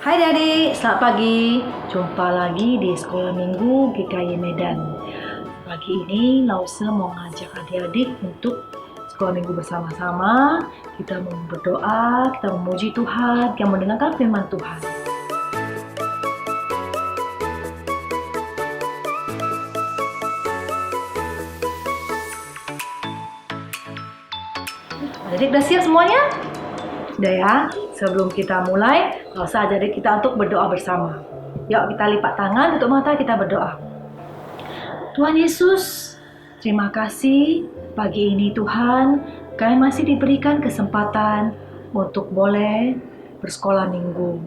Hai adik, selamat pagi. Jumpa lagi di Sekolah Minggu GKI Medan. Pagi ini Lause mau ngajak adik-adik untuk Sekolah Minggu bersama-sama. Kita mau berdoa, kita memuji Tuhan, kita mendengarkan firman Tuhan. Adik udah siap semuanya? Udah ya, sebelum kita mulai, Lause ajak adik kita untuk berdoa bersama. Yuk kita lipat tangan, tutup mata, kita berdoa. Tuhan Yesus, terima kasih pagi ini Tuhan, kami masih diberikan kesempatan untuk boleh bersekolah minggu.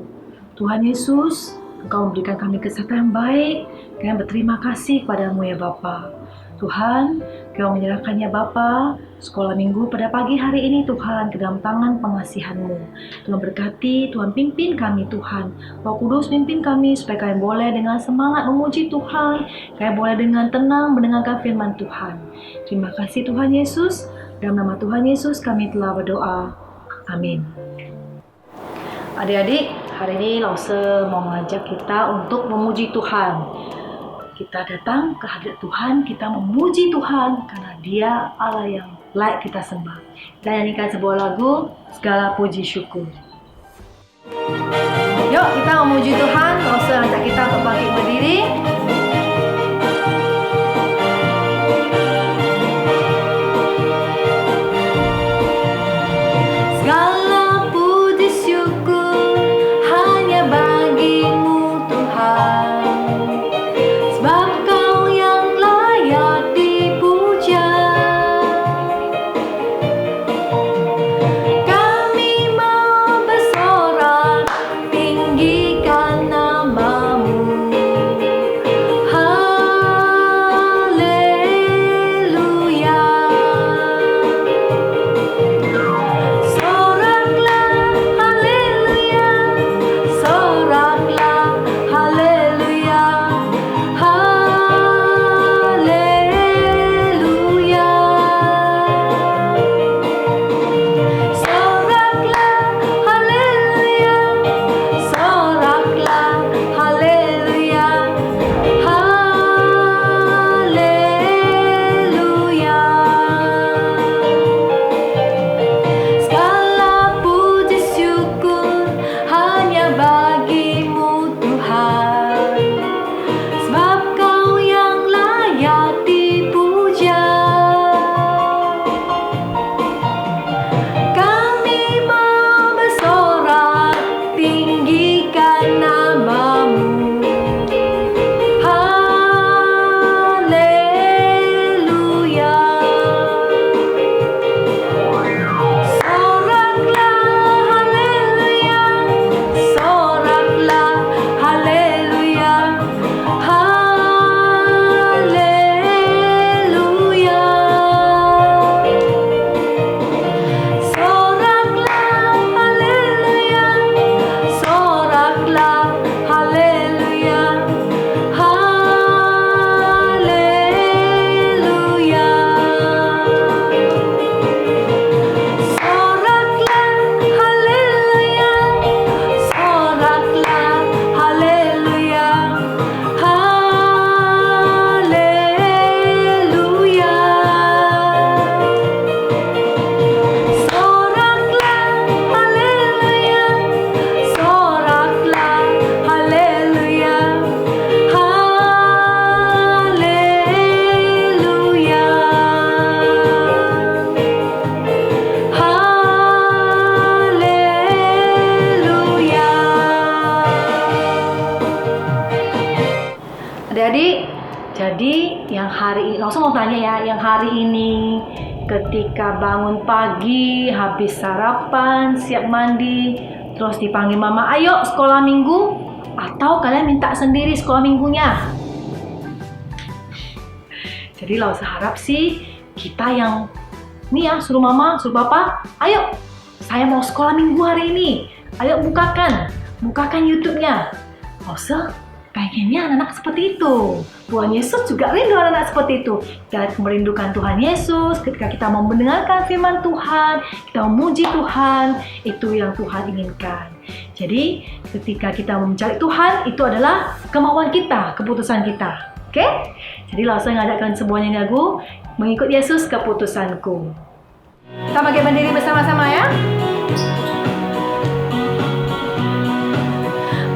Tuhan Yesus, Engkau memberikan kami kesehatan yang baik, kami berterima kasih kepadamu ya Bapa. Tuhan, Kau menyerahkannya Bapa sekolah minggu pada pagi hari ini Tuhan ke dalam tangan pengasihan-Mu. Tuhan berkati, Tuhan pimpin kami Tuhan. Roh Kudus pimpin kami supaya kami boleh dengan semangat memuji Tuhan, kami boleh dengan tenang mendengarkan firman Tuhan. Terima kasih Tuhan Yesus. Dalam nama Tuhan Yesus kami telah berdoa. Amin. Adik-adik, hari ini Lause mau mengajak kita untuk memuji Tuhan. Kita datang ke hadirat Tuhan, kita memuji Tuhan karena Dia Allah yang layak kita sembah. Kita nyanyikan sebuah lagu, segala puji syukur. Yuk kita memuji Tuhan, Lause ajak kita untuk bangkit berdiri. Jadi yang hari ini, langsung mau tanya ya, yang hari ini ketika bangun pagi, habis sarapan, siap mandi, terus dipanggil mama, ayo sekolah minggu, atau kalian minta sendiri sekolah minggunya? Jadi Lause harap sih kita yang nih ya, suruh mama, suruh papa, ayo saya mau sekolah minggu hari ini, ayo bukakan YouTube-nya. Lause pengennya anak-anak seperti itu. Tuhan Yesus juga rindu anak-anak seperti itu. Kita merindukan Tuhan Yesus ketika kita mau mendengarkan firman Tuhan, kita memuji Tuhan, itu yang Tuhan inginkan. Jadi ketika kita mencari Tuhan, itu adalah kemauan kita, keputusan kita. Oke? Jadi langsung ngajakkan sebuah nyanyi lagu, mengikut Yesus keputusanku. Kita bangkit berdiri bersama-sama ya.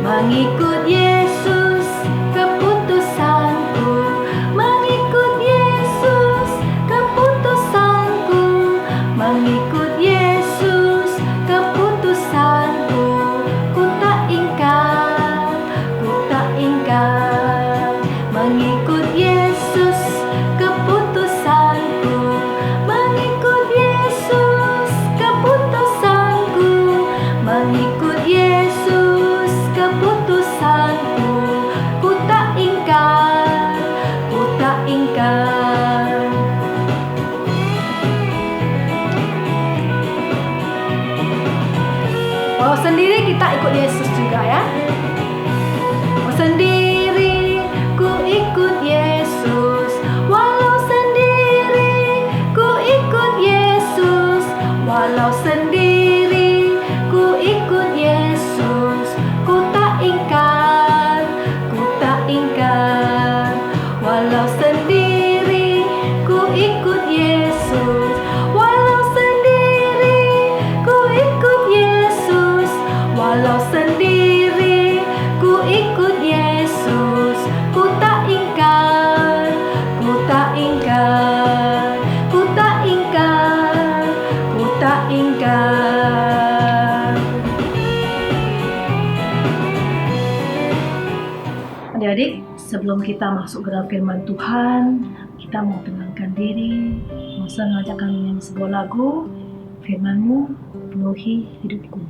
Mengikut Yesus keputusanku, mengikut Yesus keputusanku, mengikut Yesus keputusanku, ku tak ingkar, mengikut Yesus keputusanku, mengikut Yesus keputusanku, mengikut Yesus keputusanku, ku tak ingkar, Walau sendiri kita ikut Yesus juga ya. Walau sendiri ku ikut Yesus, walau sendiri ku ikut Yesus, walau sendiri ku ikut Yesus, ku tak ingkar, walau sendiri ku ikut Yesus, walau sendiri ku ikut Yesus, walau sendiri ku ikut Yesus, ku tak ingkar, ku tak ingkar. Adik-adik, sebelum kita masuk ke dalam firman Tuhan, kita mau tenangkan diri, mau mengajakkan menyanyi sebuah lagu, firman-Mu penuhi hidupku.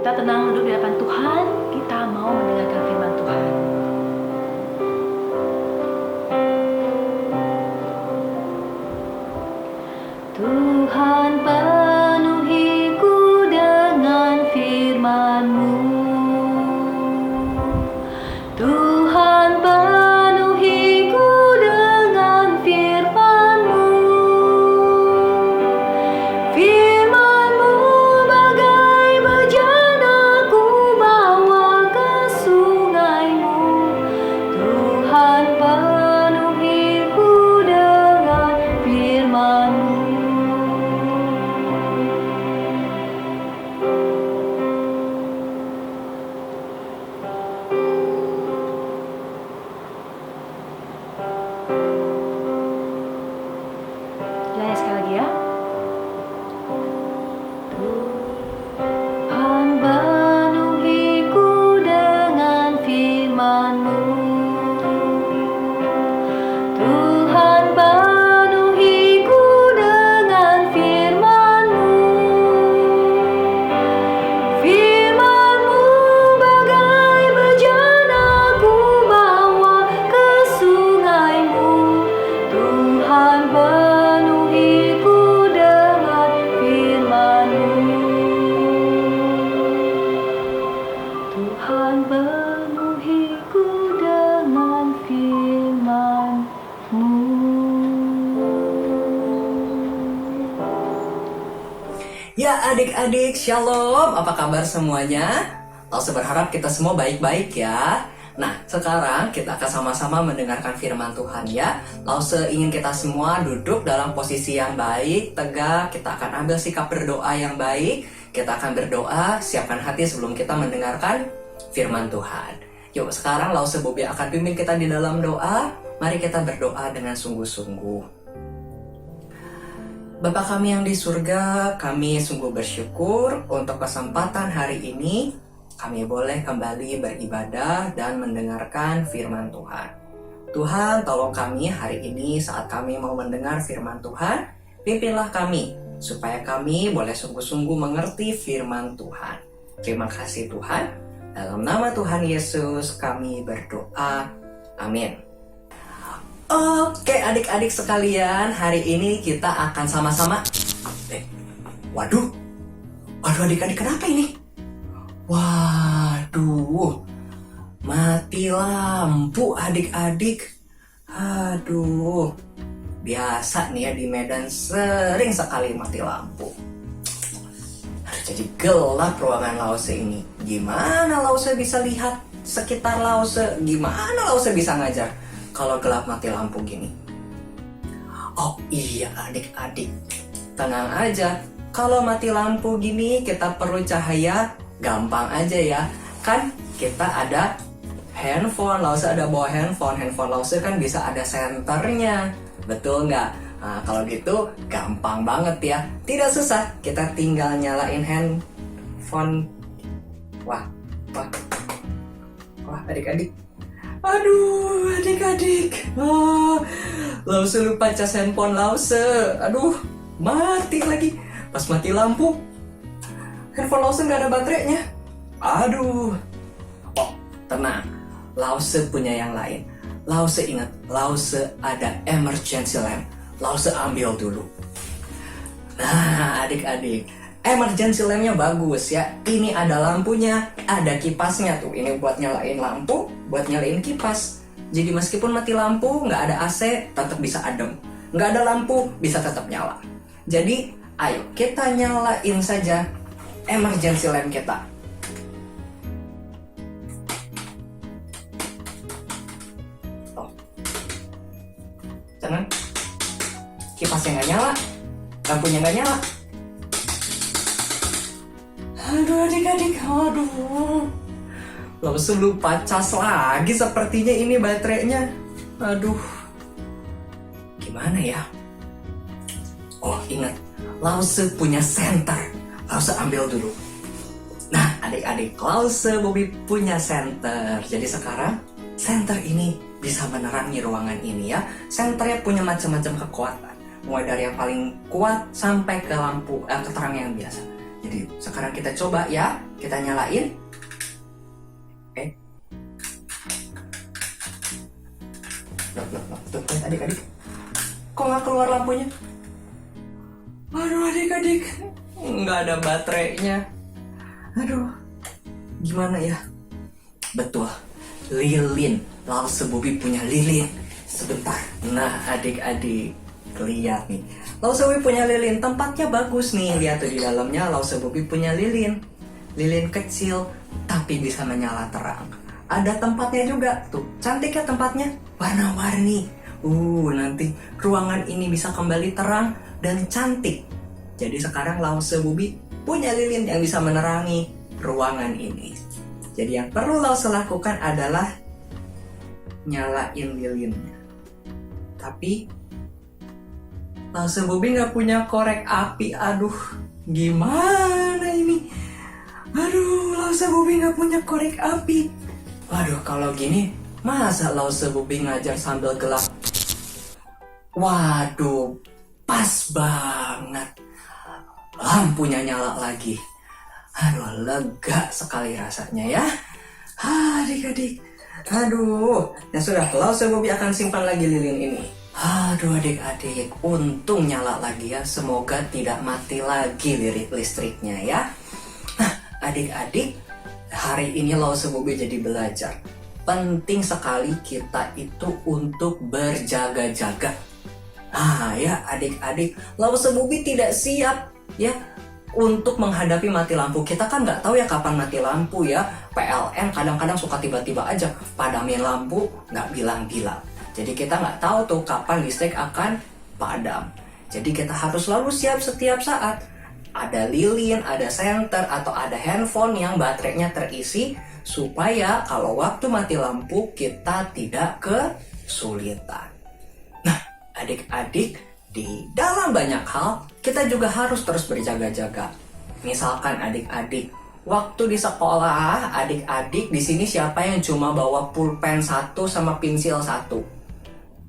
Kita tenang duduk di hadapan Tuhan, kita mau mendengarkan firman Tuhan. Tuhan penuhiku dengan firman-Mu. Tuhan penuhiku dengan firman-Mu. Firman-Mu bagai bejana ku bawa ke sungai-Mu. Tuhan penuhiku dengan firman-Mu. Nyanyi sekali lagi ya. Tuhan penuhiku dengan firman-Mu. Tuhan penuhiku dengan firman-Mu. Firman-Mu bagai bejana ku bawa ke sungai-Mu. Tuhan penuhiku dengan firman-Mu. Tuhan penuhiku dengan firman-Mu. Ya adik-adik, shalom, apa kabar semuanya? Lause berharap kita semua baik-baik ya. Nah, sekarang kita akan sama-sama mendengarkan firman Tuhan ya. Lause ingin kita semua duduk dalam posisi yang baik, tegak. Kita akan ambil sikap berdoa yang baik. Kita akan berdoa, siapkan hati sebelum kita mendengarkan firman Tuhan. Yuk, sekarang Lause Bobi akan pimpin kita di dalam doa. Mari kita berdoa dengan sungguh-sungguh. Bapa kami yang di surga, kami sungguh bersyukur untuk kesempatan hari ini kami boleh kembali beribadah dan mendengarkan firman Tuhan. Tuhan, tolong kami hari ini saat kami mau mendengar firman Tuhan, pimpinlah kami supaya kami boleh sungguh-sungguh mengerti firman Tuhan. Terima kasih Tuhan. Dalam nama Tuhan Yesus kami berdoa. Amin. Oke adik-adik sekalian, hari ini kita akan sama-sama Waduh adik-adik kenapa ini? Waduh, mati lampu adik-adik. Aduh, biasa nih ya di Medan sering sekali mati lampu. jadi gelap ruangan Lause ini. Gimana Lause bisa lihat sekitar Lause? Gimana Lause bisa ngajar kalau gelap mati lampu gini? Oh iya adik-adik, tenang aja. Kalau mati lampu gini kita perlu cahaya, gampang aja ya. Kan kita ada handphone, Lause ada bawa handphone. Handphone Lause kan bisa ada senternya, betul nggak? Nah, kalau gitu gampang banget ya. Tidak susah, kita tinggal nyalain handphone. Wah, adik-adik. Aduh, adik-adik. Lause lupa cas handphone Lause. Aduh, mati lagi. Pas mati lampu, handphone Lause nggak ada baterainya. Aduh. Oh, tenang. Lause punya yang lain. Lause ingat, Lause ada emergency lamp. Lause ambil dulu. Nah, adik-adik, emergency lampnya bagus ya. Ini ada lampunya, ada kipasnya tuh. Ini buat nyalain lampu, buat nyalain kipas. Jadi meskipun mati lampu, nggak ada AC, tetap bisa adem. Nggak ada lampu, bisa tetap nyala. Jadi, ayo kita nyalain saja emergency lamp kita. Oh. Jangan. Kipasnya nggak nyala, lampunya nggak nyala. Aduh adik-adik, aduh. Lause lupa cas lagi sepertinya ini baterainya. Aduh, gimana ya? Oh ingat, Lause punya senter. Lause ambil dulu. Nah adik-adik, Lause Bobby punya senter. Jadi sekarang senter ini bisa menerangi ruangan ini ya. Senternya punya macam-macam kekuatan. Mulai dari yang paling kuat sampai ke lampu ke terang yang biasa. Jadi sekarang kita coba ya, kita nyalain. Tuh, adik-adik, kok nggak keluar lampunya? Aduh adik-adik, nggak ada baterainya. Aduh, gimana ya? Betul, lilin. Lause Bobby punya lilin. Sebentar. Nah adik-adik, lihat nih, Lause Bobby punya lilin, tempatnya bagus nih. Lihat tuh di dalamnya Lause Bobby punya lilin. Lilin kecil, tapi bisa menyala terang. Ada tempatnya juga, tuh cantik ya tempatnya, warna-warni. Nanti ruangan ini bisa kembali terang dan cantik. Jadi sekarang Lause Bobby punya lilin yang bisa menerangi ruangan ini. Jadi yang perlu Lause lakukan adalah nyalain lilinnya. Tapi Lause Bobby nggak punya korek api. Aduh, gimana ini? Aduh, Lause Bobby nggak punya korek api. Waduh, kalau gini, masa Lause Bobby ngajar sambil gelap? Waduh, pas banget. Lampunya nyala lagi. Aduh, lega sekali rasanya ya. Adik-adik. Aduh, ya sudah, Lause Bobby akan simpan lagi lilin ini. Aduh adik-adik, untung nyala lagi ya. Semoga tidak mati lagi listriknya ya. Nah, adik-adik, hari ini Lause Bobby jadi belajar. Penting sekali kita itu untuk berjaga-jaga. Ya adik-adik, Lause Bobby tidak siap ya untuk menghadapi mati lampu. Kita kan nggak tahu ya kapan mati lampu ya. PLN kadang-kadang suka tiba-tiba aja padamin lampu, nggak bilang-bilang. Jadi kita nggak tahu tuh kapan listrik akan padam. Jadi kita harus selalu siap setiap saat. Ada lilin, ada senter, atau ada handphone yang baterainya terisi, supaya kalau waktu mati lampu kita tidak kesulitan. Nah, adik-adik, di dalam banyak hal kita juga harus terus berjaga-jaga. Misalkan adik-adik, waktu di sekolah, adik-adik di sini siapa yang cuma bawa pulpen 1 sama pensil 1?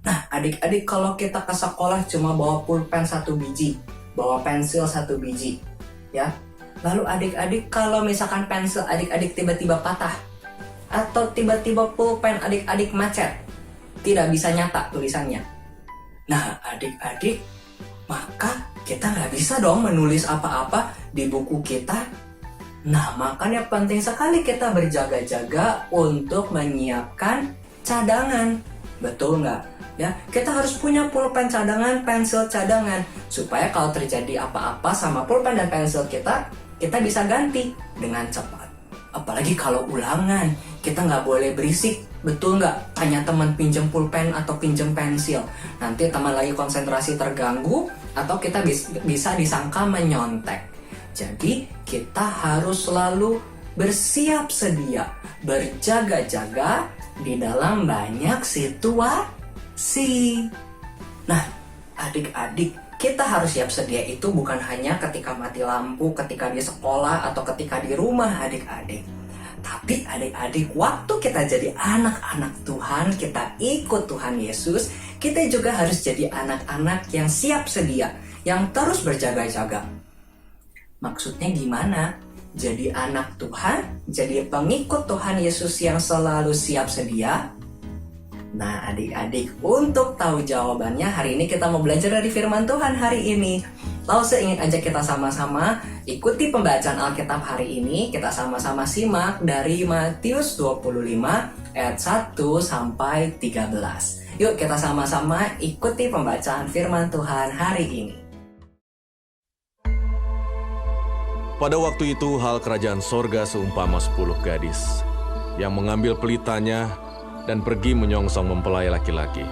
Nah, adik-adik kalau kita ke sekolah cuma bawa pulpen 1 biji, bawa pensil 1 biji, ya. Lalu adik-adik kalau misalkan pensil adik-adik tiba-tiba patah, atau tiba-tiba pulpen adik-adik macet, tidak bisa nyata tulisannya. Nah, adik-adik, maka kita nggak bisa dong menulis apa-apa di buku kita. Nah, makanya penting sekali kita berjaga-jaga untuk menyiapkan cadangan. Betul nggak? Ya, kita harus punya pulpen cadangan, pensil cadangan, supaya kalau terjadi apa-apa sama pulpen dan pensil kita kita bisa ganti dengan cepat. Apalagi kalau ulangan, kita nggak boleh berisik, betul nggak? Hanya teman pinjam pulpen atau pinjam pensil. Nanti teman lagi konsentrasi terganggu, atau kita bisa disangka menyontek. Jadi kita harus selalu bersiap sedia, berjaga-jaga di dalam banyak situasi. Nah, adik-adik, kita harus siap sedia itu bukan hanya ketika mati lampu, ketika di sekolah, atau ketika di rumah adik-adik. Tapi adik-adik, waktu kita jadi anak-anak Tuhan, kita ikut Tuhan Yesus, kita juga harus jadi anak-anak yang siap sedia, yang terus berjaga-jaga. Maksudnya gimana? Jadi anak Tuhan, jadi pengikut Tuhan Yesus yang selalu siap sedia. Nah adik-adik, untuk tahu jawabannya, hari ini kita mau belajar dari firman Tuhan hari ini. Langsung ingin ajak kita sama-sama ikuti pembacaan Alkitab hari ini. Kita sama-sama simak dari Matius 25 ayat 1 sampai 13. Yuk kita sama-sama ikuti pembacaan firman Tuhan hari ini. Pada waktu itu hal kerajaan sorga seumpama 10 gadis yang mengambil pelitanya dan pergi menyongsong mempelai laki-laki.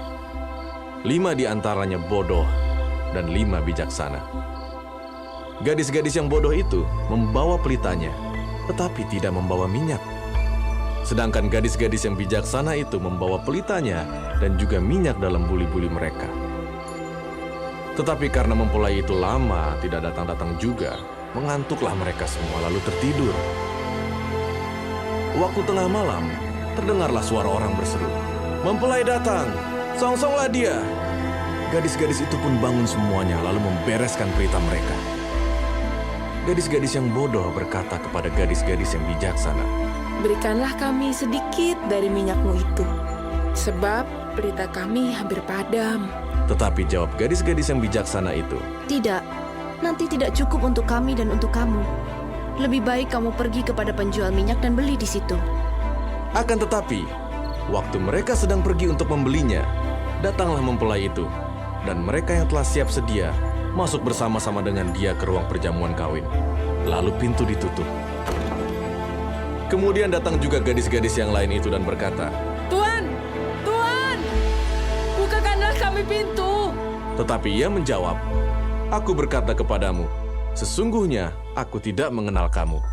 5 di antaranya bodoh dan 5 bijaksana. Gadis-gadis yang bodoh itu membawa pelitanya, tetapi tidak membawa minyak. Sedangkan gadis-gadis yang bijaksana itu membawa pelitanya dan juga minyak dalam buli-buli mereka. Tetapi karena mempelai itu lama tidak datang-datang juga, mengantuklah mereka semua lalu tertidur. Waktu tengah malam, terdengarlah suara orang berseru, "Mempelai datang, songsonglah dia." Gadis-gadis itu pun bangun semuanya lalu membereskan pelita mereka. Gadis-gadis yang bodoh berkata kepada gadis-gadis yang bijaksana, "Berikanlah kami sedikit dari minyakmu itu, sebab pelita kami hampir padam." Tetapi jawab gadis-gadis yang bijaksana itu, "Tidak, nanti tidak cukup untuk kami dan untuk kamu. Lebih baik kamu pergi kepada penjual minyak dan beli di situ." Akan tetapi, waktu mereka sedang pergi untuk membelinya, datanglah mempelai itu, dan mereka yang telah siap sedia masuk bersama-sama dengan dia ke ruang perjamuan kawin. Lalu pintu ditutup. Kemudian datang juga gadis-gadis yang lain itu dan berkata, "Tuan, Tuan, bukakanlah kami pintu." Tetapi ia menjawab, "Aku berkata kepadamu, sesungguhnya aku tidak mengenal kamu.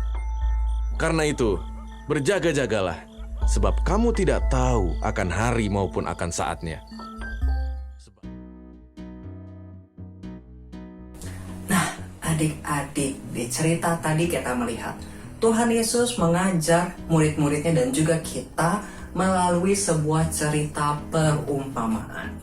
Karena itu, berjaga-jagalah, sebab kamu tidak tahu akan hari maupun akan saatnya." Adik-adik, di cerita tadi kita melihat Tuhan Yesus mengajar murid-muridnya dan juga kita melalui sebuah cerita perumpamaan.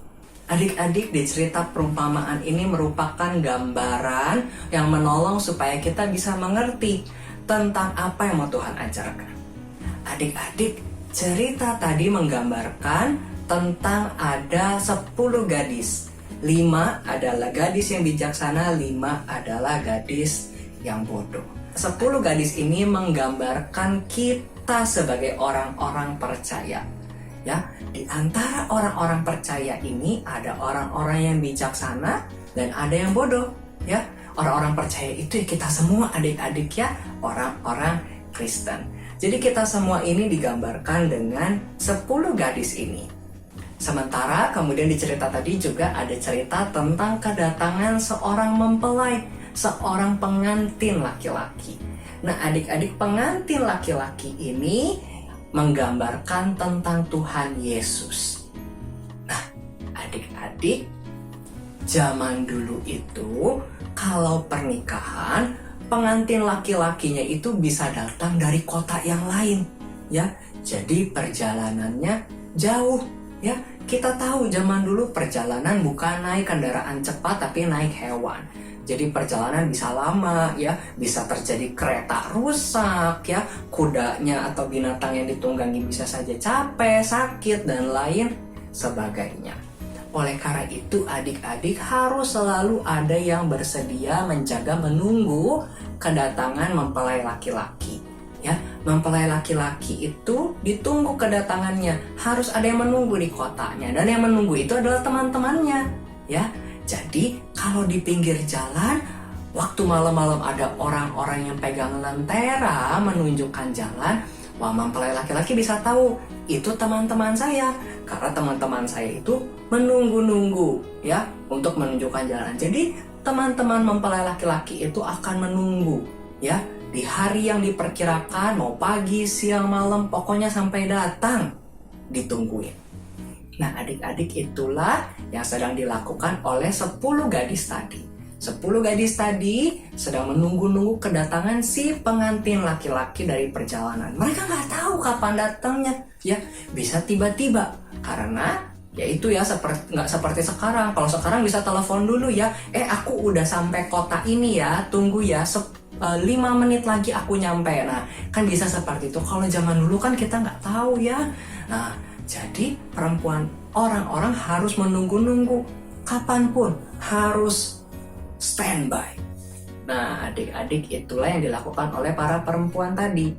Adik-adik, di cerita perumpamaan ini merupakan gambaran yang menolong supaya kita bisa mengerti tentang apa yang mau Tuhan ajarkan. Adik-adik, cerita tadi menggambarkan tentang ada 10 gadis. 5 adalah gadis yang bijaksana, 5 adalah gadis yang bodoh. 10 gadis ini menggambarkan kita sebagai orang-orang percaya. Ya, di antara orang-orang percaya ini ada orang-orang yang bijaksana dan ada yang bodoh. Ya, orang-orang percaya itu ya kita semua adik-adik ya, orang-orang Kristen. Jadi kita semua ini digambarkan dengan 10 gadis ini. Sementara kemudian di cerita tadi juga ada cerita tentang kedatangan seorang mempelai, seorang pengantin laki-laki. Nah adik-adik, pengantin laki-laki ini menggambarkan tentang Tuhan Yesus. Nah adik-adik, zaman dulu itu kalau pernikahan, pengantin laki-lakinya itu bisa datang dari kota yang lain. Ya, jadi perjalanannya jauh. Ya, kita tahu zaman dulu perjalanan bukan naik kendaraan cepat tapi naik hewan. Jadi perjalanan bisa lama ya, bisa terjadi kereta rusak ya, kudanya atau binatang yang ditunggangi bisa saja capek, sakit dan lain sebagainya. Oleh karena itu adik-adik harus selalu ada yang bersedia menjaga menunggu kedatangan mempelai laki-laki. Ya, mempelai laki-laki itu ditunggu kedatangannya, harus ada yang menunggu di kotanya dan yang menunggu itu adalah teman-temannya. Ya, jadi kalau di pinggir jalan waktu malam-malam ada orang-orang yang pegang lentera menunjukkan jalan, wah, mempelai laki-laki bisa tahu itu teman-teman saya, karena teman-teman saya itu menunggu-nunggu ya untuk menunjukkan jalan. Jadi teman-teman mempelai laki-laki itu akan menunggu ya di hari yang diperkirakan, mau pagi, siang, malam, pokoknya sampai datang ditungguin. Nah, adik-adik, itulah yang sedang dilakukan oleh 10 gadis tadi. 10 gadis tadi sedang menunggu-nunggu kedatangan si pengantin laki-laki dari perjalanan. Mereka nggak tahu kapan datangnya, ya bisa tiba-tiba. Karena ya itu ya nggak seperti sekarang. Kalau sekarang bisa telepon dulu ya, aku udah sampai kota ini ya, tunggu ya 5 menit lagi aku nyampe. Nah, kan bisa seperti itu. Kalau zaman dulu kan kita nggak tahu ya. Nah, jadi orang-orang harus menunggu-nunggu, kapanpun harus standby. Nah, adik-adik, itulah yang dilakukan oleh para perempuan tadi.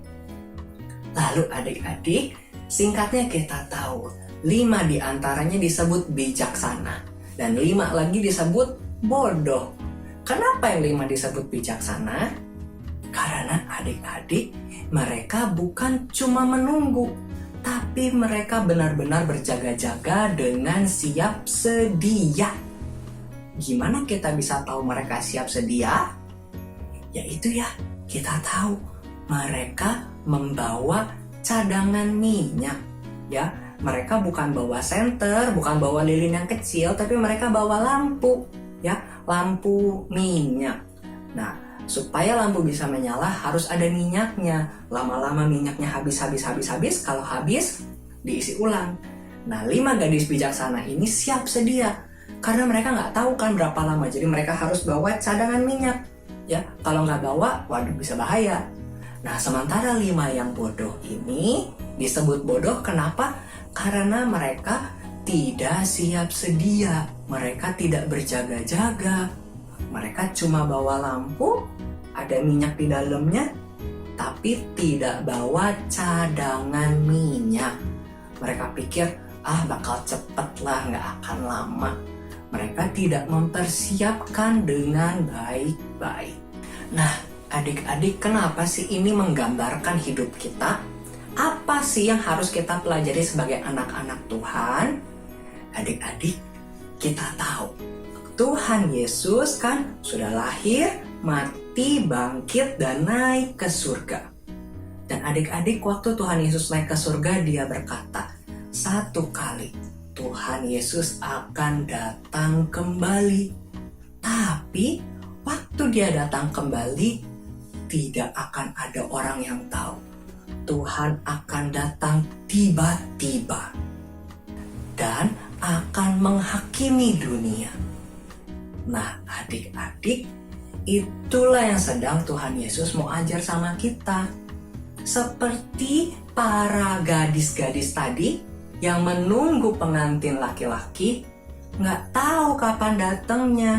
Lalu adik-adik, singkatnya kita tahu 5 diantaranya disebut bijaksana dan 5 lagi disebut bodoh. Kenapa yang 5 disebut bijaksana? Karena adik-adik, mereka bukan cuma menunggu, tapi mereka benar-benar berjaga-jaga dengan siap sedia. Gimana kita bisa tahu mereka siap sedia? Yaitu ya, kita tahu mereka membawa cadangan minyak. Ya, mereka bukan bawa senter, bukan bawa lilin yang kecil, tapi mereka bawa lampu. Ya, lampu minyak. Nah, supaya lampu bisa menyala harus ada minyaknya. Lama-lama minyaknya habis. Kalau habis, diisi ulang. Nah, 5 gadis bijaksana ini siap sedia. Karena mereka nggak tahu kan berapa lama, jadi mereka harus bawa cadangan minyak. Ya, kalau nggak bawa, waduh, bisa bahaya. Nah, sementara 5 yang bodoh ini disebut bodoh kenapa? Karena mereka tidak siap sedia, mereka tidak berjaga-jaga. Mereka cuma bawa lampu, ada minyak di dalamnya, tapi tidak bawa cadangan minyak. Mereka pikir, bakal cepet lah, nggak akan lama. Mereka tidak mempersiapkan dengan baik-baik. Nah, adik-adik, kenapa sih ini menggambarkan hidup kita? Apa sih yang harus kita pelajari sebagai anak-anak Tuhan? Adik-adik, kita tahu Tuhan Yesus kan sudah lahir, mati, bangkit, dan naik ke surga. Dan adik-adik, waktu Tuhan Yesus naik ke surga, dia berkata, 1 kali Tuhan Yesus akan datang kembali. Tapi waktu dia datang kembali, tidak akan ada orang yang tahu. Tuhan akan datang tiba-tiba dan akan menghakimi dunia. Nah, adik-adik, itulah yang sedang Tuhan Yesus mau ajar sama kita. Seperti para gadis-gadis tadi yang menunggu pengantin laki-laki, nggak tahu kapan datangnya.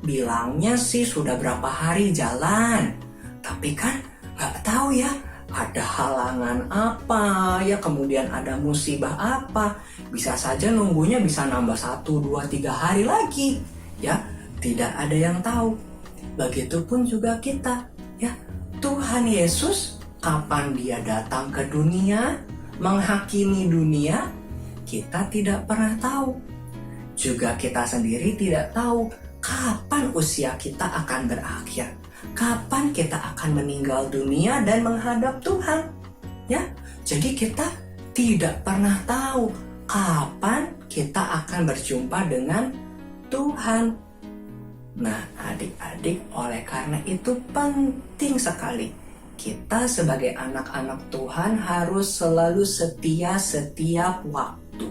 Bilangnya sih sudah berapa hari jalan, tapi kan nggak tahu ya, ada halangan apa ya, kemudian ada musibah apa. Bisa saja nunggunya bisa nambah 1, 2, 3 hari lagi. Ya, tidak ada yang tahu. Begitupun juga kita. Ya, Tuhan Yesus kapan dia datang ke dunia, menghakimi dunia, kita tidak pernah tahu. Juga kita sendiri tidak tahu kapan usia kita akan berakhir, kapan kita akan meninggal dunia dan menghadap Tuhan. Ya, jadi kita tidak pernah tahu kapan kita akan berjumpa dengan Tuhan. Nah, adik-adik, oleh karena itu penting sekali kita sebagai anak-anak Tuhan harus selalu setia setiap waktu.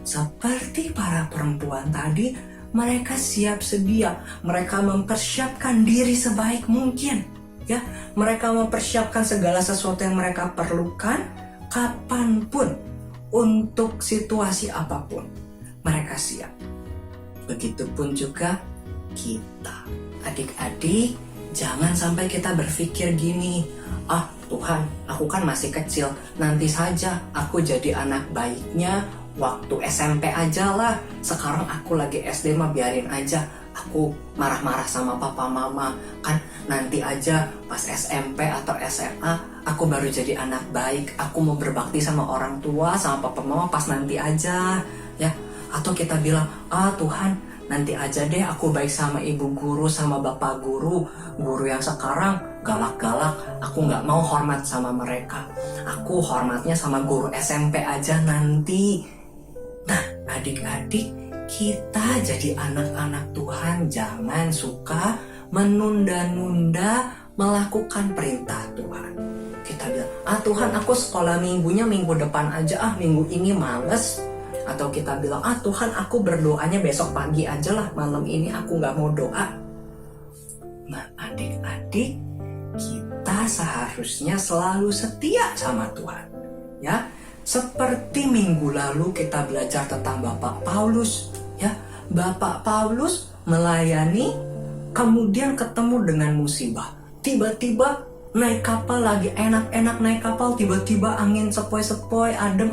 Seperti para perempuan tadi, mereka siap sedia, mereka mempersiapkan diri sebaik mungkin. Ya, mereka mempersiapkan segala sesuatu yang mereka perlukan kapanpun, untuk situasi apapun. Mereka siap. Begitupun juga kita. Adik-adik, jangan sampai kita berpikir gini, Tuhan, aku kan masih kecil, nanti saja aku jadi anak baiknya waktu SMP aja lah. Sekarang aku lagi SD mah biarin aja. aku marah-marah sama papa mama. Kan nanti aja pas SMP atau SMA aku baru jadi anak baik. Aku mau berbakti sama orang tua, sama papa mama pas nanti aja, ya. Atau kita bilang, Tuhan, nanti aja deh aku baik sama ibu guru, sama bapak guru. Guru yang sekarang galak-galak, aku nggak mau hormat sama mereka. Aku hormatnya sama guru SMP aja nanti. Nah, adik-adik, kita jadi anak-anak Tuhan jangan suka menunda-nunda melakukan perintah Tuhan. Kita bilang, Tuhan, aku sekolah minggunya minggu depan aja, minggu ini males. Atau kita bilang, Tuhan, aku berdoanya besok pagi aja lah, malam ini aku gak mau doa. Nah, adik-adik, kita seharusnya selalu setia sama Tuhan. Ya, seperti minggu lalu kita belajar tentang Bapak Paulus. Ya, Bapak Paulus melayani, kemudian ketemu dengan musibah. Tiba-tiba naik kapal, lagi enak-enak naik kapal, tiba-tiba angin sepoi-sepoi, adem,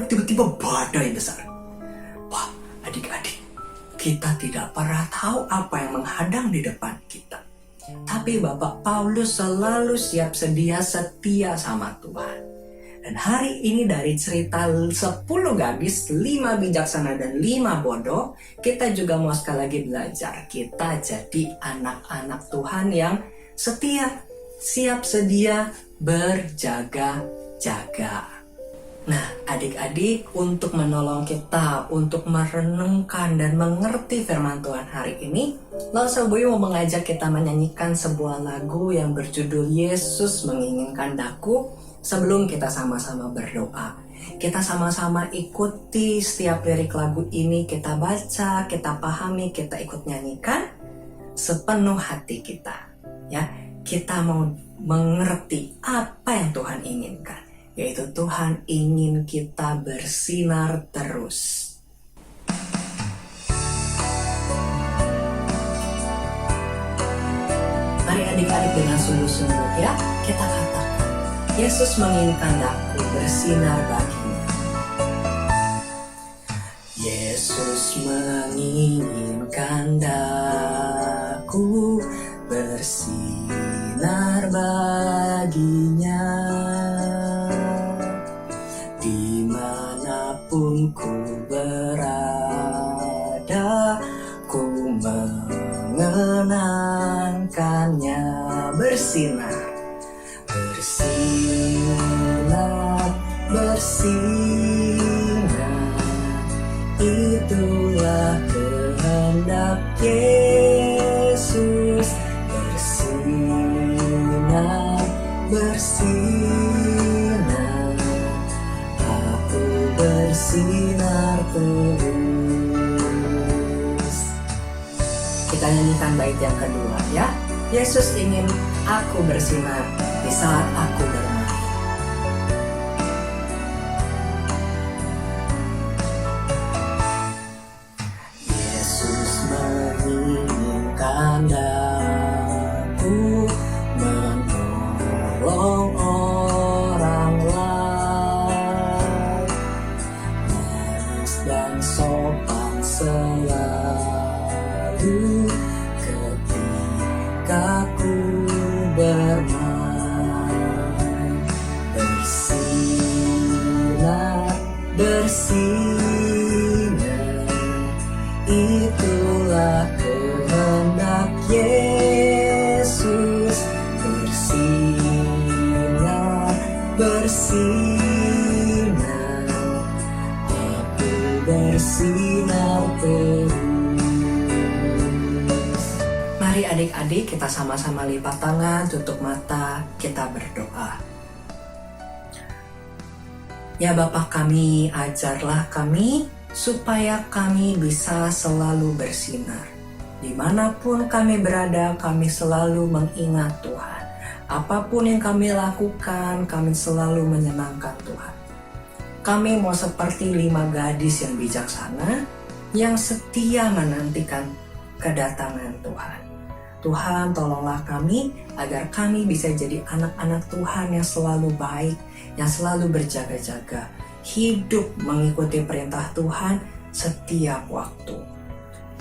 tiba-tiba badai besar. Wah, adik-adik, kita tidak pernah tahu apa yang menghadang di depan kita. Tapi Bapak Paulus selalu siap sedia setia sama Tuhan. Dan hari ini dari cerita 10 gadis, 5 bijaksana dan 5 bodoh, kita juga mau sekali lagi belajar. Kita jadi anak-anak Tuhan yang setia, siap sedia, berjaga-jaga. Nah, adik-adik, untuk menolong kita untuk merenungkan dan mengerti firman Tuhan hari ini, Lause Boy mau mengajak kita menyanyikan sebuah lagu yang berjudul Yesus Menginginkan Daku. Sebelum kita sama-sama berdoa, kita sama-sama ikuti setiap lirik lagu ini, kita baca, kita pahami, kita ikut nyanyikan sepenuh hati kita. Ya, kita mau mengerti apa yang Tuhan inginkan, yaitu Tuhan ingin kita bersinar terus. Mari adik-adik dengan sungguh-sungguh ya, kita katakan, Yesus menginginkan aku bersinar baginya. Yesus menginginkan aku bersinar baginya. Dimanapun ku berada, ku mengenangkannya. Bersinar, bersinar, itulah kehendak Yesus. Bersinar, aku bersinar terus. Kita nyanyikan bait yang kedua ya. Yesus ingin aku bersinar di saat aku bermain. Yesus menginginkan aku menolong orang lain, manis dan sopan selalu ketika ku bermain. Bersinar, itulah kehendak Yesus. Bersinar, aku bersinar terus. Mari adik-adik, kita sama-sama lipat tangan, tutup mata, kita berdoa. Ya Bapa kami, ajarlah kami supaya kami bisa selalu bersinar. Dimanapun kami berada, kami selalu mengingat Tuhan. Apapun yang kami lakukan, kami selalu menyenangkan Tuhan. Kami mau seperti 5 gadis yang bijaksana, yang setia menantikan kedatangan Tuhan. Tuhan, tolonglah kami agar kami bisa jadi anak-anak Tuhan yang selalu baik, yang selalu berjaga-jaga, hidup mengikuti perintah Tuhan setiap waktu.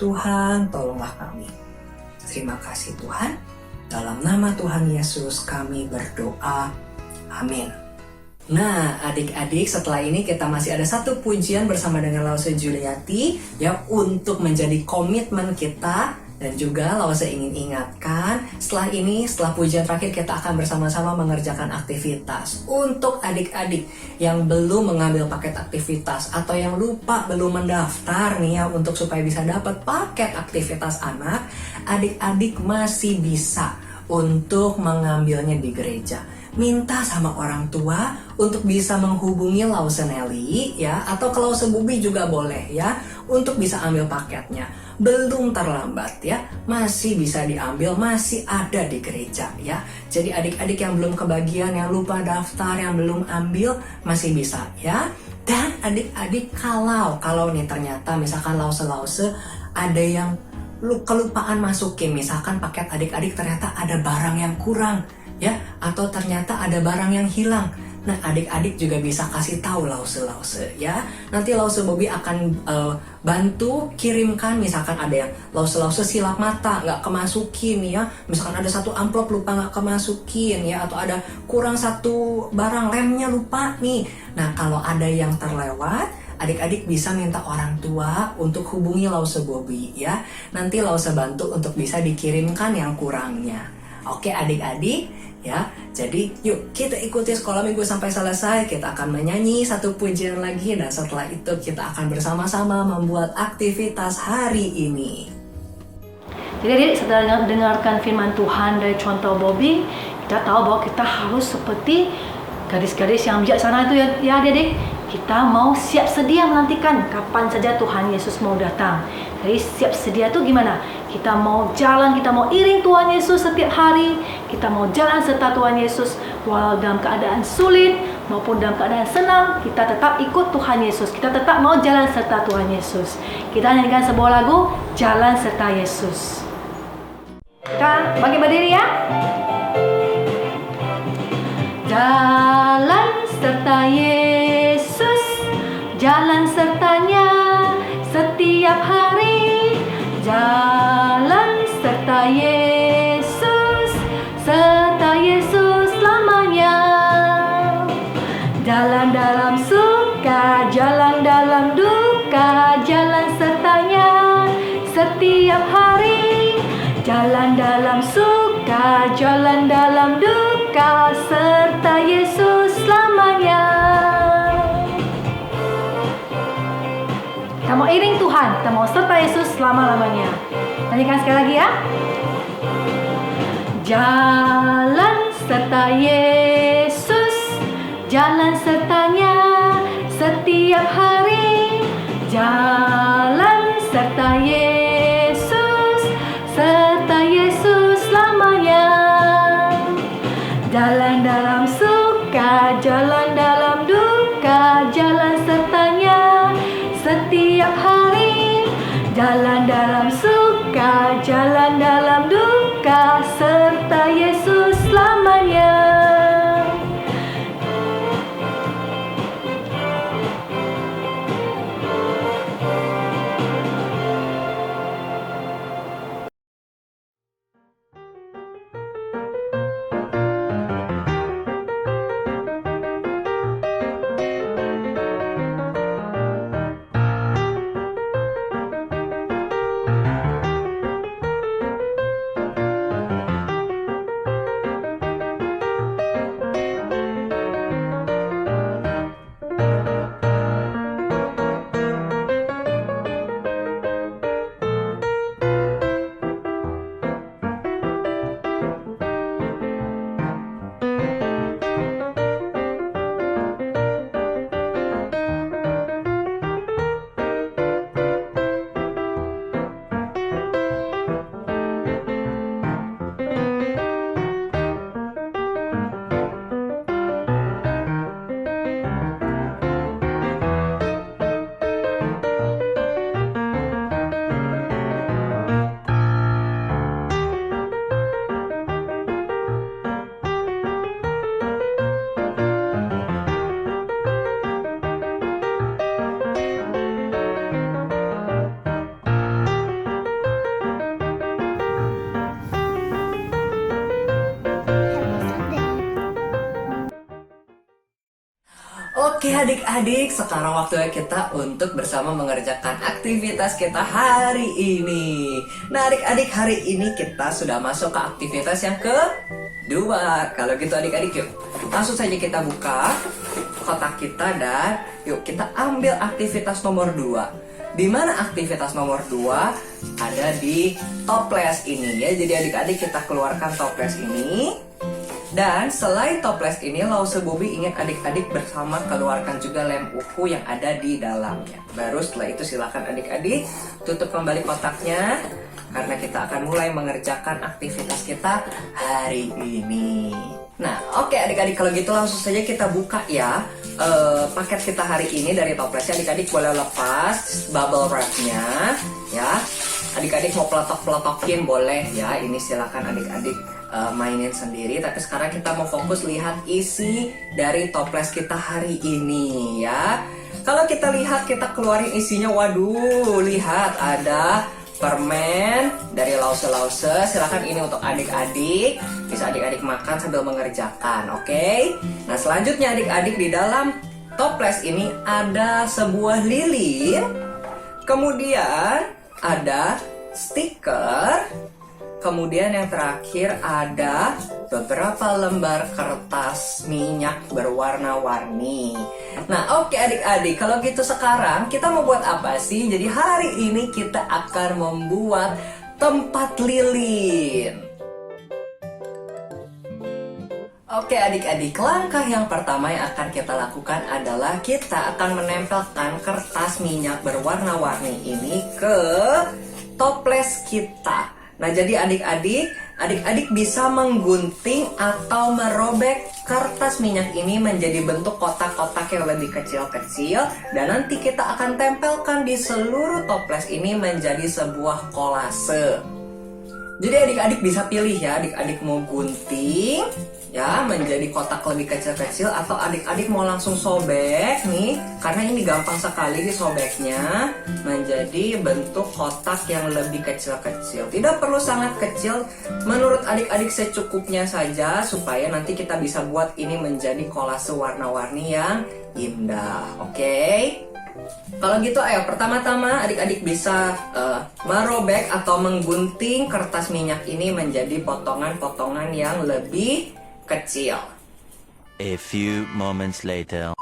Tuhan, tolonglah kami. Terima kasih Tuhan. Dalam nama Tuhan Yesus kami berdoa. Amin. Nah, adik-adik, setelah ini kita masih ada satu pujian bersama dengan Lause Juliati ya, untuk menjadi komitmen kita. Dan juga Lause ingin ingatkan, setelah ini, setelah pujian terakhir, kita akan bersama-sama mengerjakan aktivitas. Untuk adik-adik yang belum mengambil paket aktivitas atau yang lupa belum mendaftar nih ya, untuk supaya bisa dapat paket aktivitas anak, adik-adik masih bisa untuk mengambilnya di gereja. Minta sama orang tua untuk bisa menghubungi Lause Nelly ya, atau ke Lause Bubi juga boleh ya, untuk bisa ambil paketnya. Belum terlambat ya, masih bisa diambil, masih ada di gereja ya. Jadi adik-adik yang belum kebagian, yang lupa daftar, yang belum ambil, masih bisa ya. Dan adik-adik kalau nih ternyata misalkan Lause ada yang kelupaan masukin, misalkan paket adik-adik ternyata ada barang yang kurang ya, atau ternyata ada barang yang hilang. Nah, adik-adik juga bisa kasih tahu Lause ya. Nanti Lause Bobby akan bantu kirimkan, misalkan ada yang Lause silap mata nggak kemasukin ya. Misalkan ada satu amplop lupa nggak kemasukin ya, atau ada kurang satu barang, lemnya lupa nih. Nah, kalau ada yang terlewat, adik-adik bisa minta orang tua untuk hubungi Lause Bobby ya. Nanti Lause bantu untuk bisa dikirimkan yang kurangnya. Oke adik-adik ya. Jadi yuk kita ikuti sekolah minggu sampai selesai. Kita akan menyanyi satu pujian lagi, dan setelah itu kita akan bersama-sama membuat aktivitas hari ini. Jadi adik, setelah dengarkan firman Tuhan dari contoh Bobby, kita tahu bahwa kita harus seperti gadis-gadis yang bijaksana itu ya adik-adik. Kita mau siap sedia menantikan kapan saja Tuhan Yesus mau datang. Jadi siap sedia itu gimana? Kita mau jalan, kita mau iring Tuhan Yesus setiap hari. Kita mau jalan serta Tuhan Yesus walau dalam keadaan sulit maupun dalam keadaan senang. Kita tetap ikut Tuhan Yesus. Kita tetap mau jalan serta Tuhan Yesus. Kita nyanyikan sebuah lagu, Jalan Serta Yesus. Kita bagi berdiri ya. Jalan serta Yesus, jalan sertanya setiap hari. Jalan serta Yesus, serta Yesus selamanya. Jalan dalam suka, jalan dalam duka, jalan sertanya setiap hari. Jalan dalam suka, jalan dalam duka, serta Yesus selamanya. Kita mau iring Tuhan, kita mau serta Yesus selama-lamanya. Nyanyikan sekali lagi ya. Jalan serta Yesus, jalan sertanya setiap hari. Jalan serta Yesus, serta Yesus selamanya. Jalan dalam suka, jalan dalam duka, jalan sertanya setiap hari. Jalan dalam suka, jalan dalam duka, serta Yesus selamanya. Oke adik-adik, sekarang waktunya kita untuk bersama mengerjakan aktivitas kita hari ini. Nah adik-adik, hari ini kita sudah masuk ke aktivitas yang kedua. Kalau gitu adik-adik, yuk langsung saja kita buka kotak kita dan yuk kita ambil aktivitas nomor 2. Di mana aktivitas nomor 2? Ada di toples ini ya. Jadi adik-adik kita keluarkan toples ini. Dan selain toples ini, Lause Bobby ingin adik-adik bersama keluarkan juga lem uku yang ada di dalamnya. Baru setelah itu silakan adik-adik tutup kembali kotaknya, karena kita akan mulai mengerjakan aktivitas kita hari ini. Nah, oke adik-adik, kalau gitu langsung saja kita buka ya paket kita hari ini dari toplesnya. Adik-adik boleh lepas bubble wrapnya ya. Adik-adik mau peletok-peletokin boleh ya. Ini silakan adik-adik mainin sendiri. Tapi sekarang kita mau fokus lihat isi dari toples kita hari ini ya. Kalau kita lihat, kita keluarin isinya. Waduh, lihat ada permen dari Lause. Silakan ini untuk adik-adik. Bisa adik-adik makan sambil mengerjakan, oke? Nah, selanjutnya adik-adik, di dalam toples ini ada sebuah lilin. Kemudian ada stiker. Kemudian yang terakhir ada beberapa lembar kertas minyak berwarna-warni. Nah oke adik-adik, kalau gitu sekarang kita mau buat apa sih? Jadi hari ini kita akan membuat tempat lilin. Oke adik-adik, langkah yang pertama yang akan kita lakukan adalah kita akan menempelkan kertas minyak berwarna-warni ini ke toples kita. Nah jadi adik-adik bisa menggunting atau merobek kertas minyak ini menjadi bentuk kotak-kotak yang lebih kecil-kecil. Dan nanti kita akan tempelkan di seluruh toples ini menjadi sebuah kolase. Jadi adik-adik bisa pilih ya, adik-adik mau gunting ya menjadi kotak lebih kecil-kecil, atau adik-adik mau langsung sobek nih, karena ini gampang sekali disobeknya menjadi bentuk kotak yang lebih kecil-kecil. Tidak perlu sangat kecil, menurut adik-adik secukupnya saja, supaya nanti kita bisa buat ini menjadi kolase warna-warni yang indah. Oke? Kalau gitu ayo pertama-tama adik-adik bisa merobek atau menggunting kertas minyak ini menjadi potongan-potongan yang lebih kecil. A few moments later.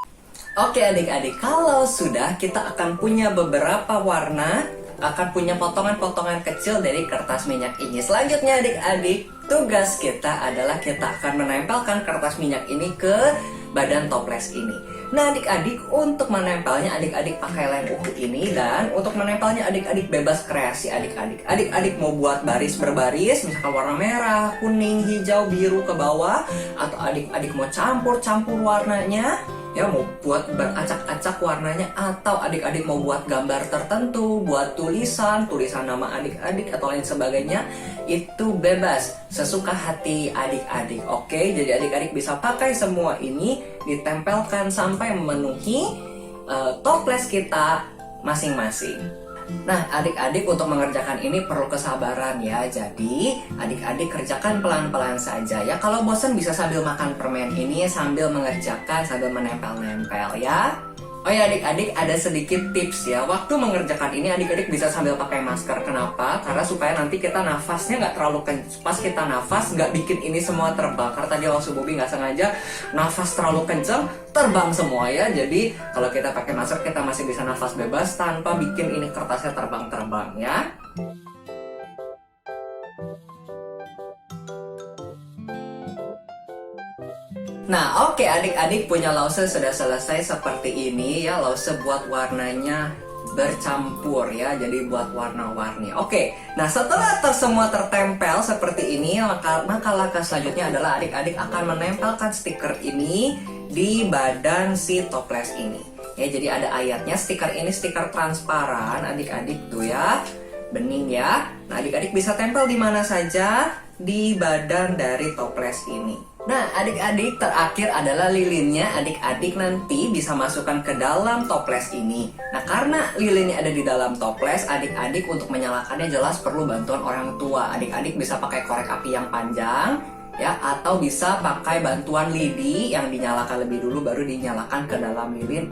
Oke adik-adik, kalau sudah, kita akan punya beberapa warna, akan punya potongan-potongan kecil dari kertas minyak ini. Selanjutnya adik-adik, tugas kita adalah kita akan menempelkan kertas minyak ini ke badan toples ini. Nah adik-adik, untuk menempelnya adik-adik pakai lem uku ini, dan untuk menempelnya adik-adik bebas kreasi adik-adik. Adik-adik mau buat baris berbaris, misalkan warna merah, kuning, hijau, biru ke bawah, atau adik-adik mau campur-campur warnanya, ya mau buat beracak-acak warnanya, atau adik-adik mau buat gambar tertentu, buat tulisan nama adik-adik atau lain sebagainya, itu bebas, sesuka hati adik-adik. Oke, jadi adik-adik bisa pakai semua ini, ditempelkan sampai memenuhi toples kita masing-masing. Nah adik-adik, untuk mengerjakan ini perlu kesabaran ya. Jadi adik-adik kerjakan pelan-pelan saja ya. Kalau bosan bisa sambil makan permen ini sambil mengerjakan, sambil menempel-nempel ya. Oh ya adik-adik, ada sedikit tips ya. Waktu mengerjakan ini adik-adik bisa sambil pakai masker. Kenapa? Karena supaya nanti kita nafasnya nggak terlalu kenceng. Pas kita nafas nggak bikin ini semua terbang. Karena tadi Lause Bobby nggak sengaja nafas terlalu kenceng, terbang semua ya. Jadi kalau kita pakai masker, kita masih bisa nafas bebas tanpa bikin ini kertasnya terbang-terbang ya. Nah oke adik-adik, punya Lause sudah selesai seperti ini ya. Lause buat warnanya bercampur ya, jadi buat warna-warni. Oke, nah setelah semua tertempel seperti ini, maka langkah selanjutnya adalah adik-adik akan menempelkan stiker ini di badan si toples ini ya. Jadi ada ayatnya, stiker ini stiker transparan adik-adik tuh ya, bening ya. Nah adik-adik bisa tempel di mana saja di badan dari toples ini. Nah adik-adik, terakhir adalah lilinnya. Adik-adik nanti bisa masukkan ke dalam toples ini. Nah karena lilinnya ada di dalam toples, adik-adik untuk menyalakannya jelas perlu bantuan orang tua. Adik-adik bisa pakai korek api yang panjang ya, atau bisa pakai bantuan lidi yang dinyalakan lebih dulu baru dinyalakan ke dalam lilin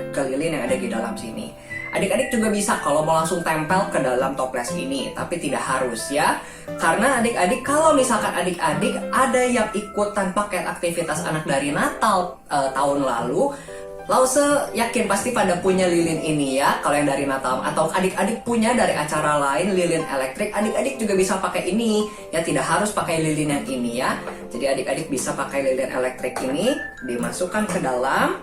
yang ada di dalam sini. Adik-adik juga bisa kalau mau langsung tempel ke dalam toples ini, tapi tidak harus ya. Karena adik-adik, kalau misalkan adik-adik ada yang ikutan paket aktivitas anak dari Natal tahun lalu, Lause yakin pasti pada punya lilin ini ya, kalau yang dari Natal. Atau adik-adik punya dari acara lain lilin elektrik, adik-adik juga bisa pakai ini. Ya, tidak harus pakai lilin yang ini ya. Jadi adik-adik bisa pakai lilin elektrik ini, dimasukkan ke dalam,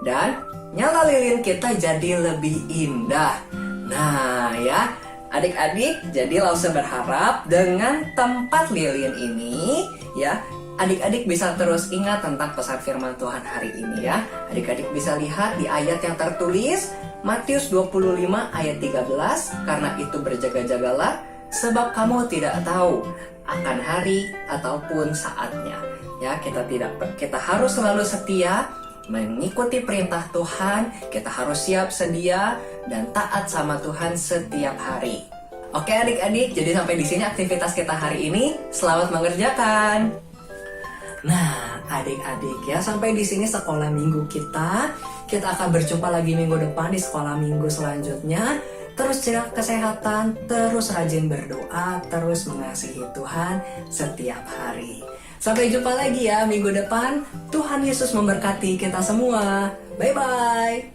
dan nyala lilin kita jadi lebih indah. Nah ya, adik-adik, jadi Lause berharap dengan tempat lilin ini ya, adik-adik bisa terus ingat tentang pesan firman Tuhan hari ini ya. Adik-adik bisa lihat di ayat yang tertulis Matius 25 ayat 13, karena itu berjaga-jagalah sebab kamu tidak tahu akan hari ataupun saatnya. Ya, kita harus selalu setia mengikuti perintah Tuhan, kita harus siap sedia dan taat sama Tuhan setiap hari. Oke adik-adik, jadi sampai di sini aktivitas kita hari ini. Selamat mengerjakan. Nah, adik-adik ya, sampai di sini sekolah minggu kita. Kita akan berjumpa lagi minggu depan di sekolah minggu selanjutnya. Terus jaga kesehatan, terus rajin berdoa, terus mengasihi Tuhan setiap hari. Sampai jumpa lagi ya minggu depan. Tuhan Yesus memberkati kita semua. Bye-bye.